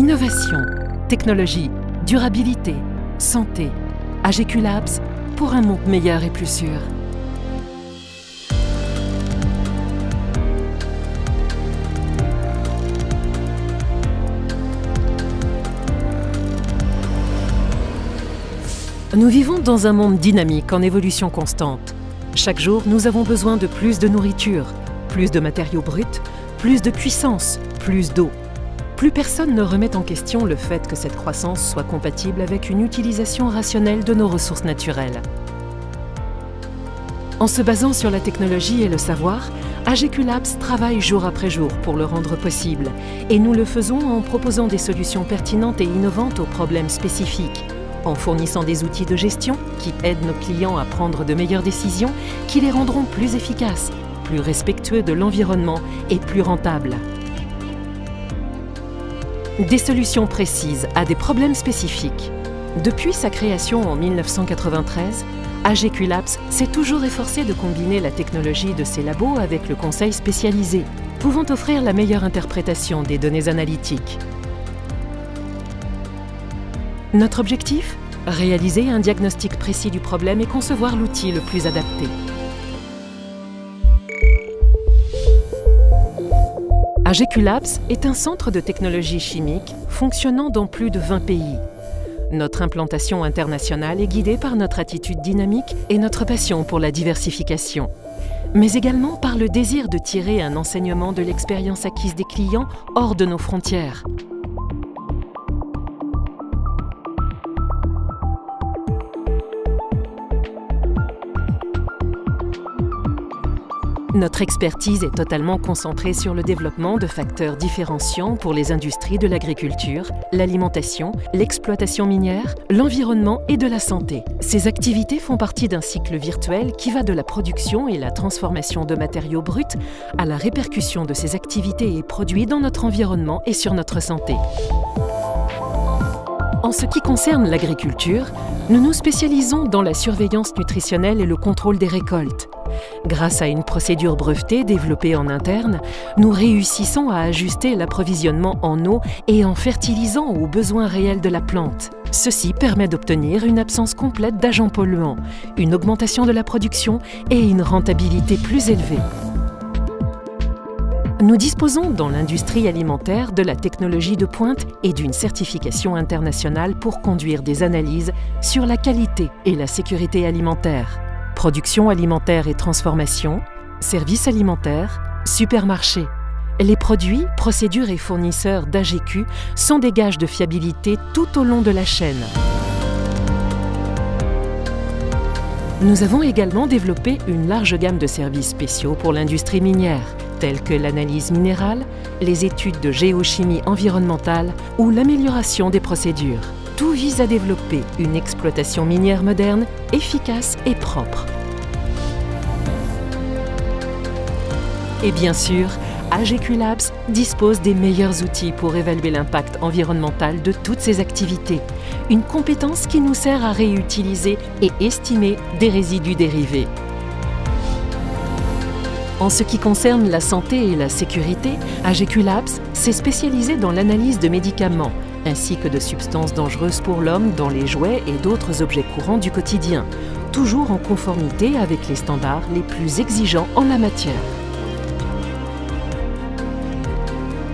Innovation, technologie, durabilité, santé. AGQ Labs pour un monde meilleur et plus sûr. Nous vivons dans un monde dynamique en évolution constante. Chaque jour, nous avons besoin de plus de nourriture, plus de matériaux bruts, plus de puissance, plus d'eau. Plus personne ne remet en question le fait que cette croissance soit compatible avec une utilisation rationnelle de nos ressources naturelles. En se basant sur la technologie et le savoir, AGQ Labs travaille jour après jour pour le rendre possible. Et nous le faisons en proposant des solutions pertinentes et innovantes aux problèmes spécifiques, en fournissant des outils de gestion qui aident nos clients à prendre de meilleures décisions qui les rendront plus efficaces, plus respectueux de l'environnement et plus rentables. Des solutions précises à des problèmes spécifiques. Depuis sa création en 1993, AGQ Labs s'est toujours efforcé de combiner la technologie de ses labos avec le conseil spécialisé, pouvant offrir la meilleure interprétation des données analytiques. Notre objectif ? Réaliser un diagnostic précis du problème et concevoir l'outil le plus adapté. AGQ Labs est un centre de technologie chimique fonctionnant dans plus de 20 pays. Notre implantation internationale est guidée par notre attitude dynamique et notre passion pour la diversification, mais également par le désir de tirer un enseignement de l'expérience acquise des clients hors de nos frontières. Notre expertise est totalement concentrée sur le développement de facteurs différenciants pour les industries de l'agriculture, l'alimentation, l'exploitation minière, l'environnement et de la santé. Ces activités font partie d'un cycle virtuel qui va de la production et la transformation de matériaux bruts à la répercussion de ces activités et produits dans notre environnement et sur notre santé. En ce qui concerne l'agriculture, nous nous spécialisons dans la surveillance nutritionnelle et le contrôle des récoltes. Grâce à une procédure brevetée développée en interne, nous réussissons à ajuster l'approvisionnement en eau et en fertilisant aux besoins réels de la plante. Ceci permet d'obtenir une absence complète d'agents polluants, une augmentation de la production et une rentabilité plus élevée. Nous disposons dans l'industrie alimentaire de la technologie de pointe et d'une certification internationale pour conduire des analyses sur la qualité et la sécurité alimentaire. Production alimentaire et transformation, services alimentaires, supermarchés. Les produits, procédures et fournisseurs d'AGQ sont des gages de fiabilité tout au long de la chaîne. Nous avons également développé une large gamme de services spéciaux pour l'industrie minière, tels que l'analyse minérale, les études de géochimie environnementale ou l'amélioration des procédures. Tout vise à développer une exploitation minière moderne, efficace et propre. Et bien sûr, AGQ Labs dispose des meilleurs outils pour évaluer l'impact environnemental de toutes ces activités, une compétence qui nous sert à réutiliser et estimer des résidus dérivés. En ce qui concerne la santé et la sécurité, AGQ Labs s'est spécialisé dans l'analyse de médicaments, ainsi que de substances dangereuses pour l'homme dans les jouets et d'autres objets courants du quotidien, toujours en conformité avec les standards les plus exigeants en la matière.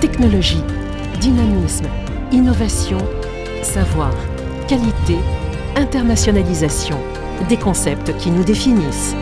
Technologie, dynamisme, innovation, savoir, qualité, internationalisation, des concepts qui nous définissent.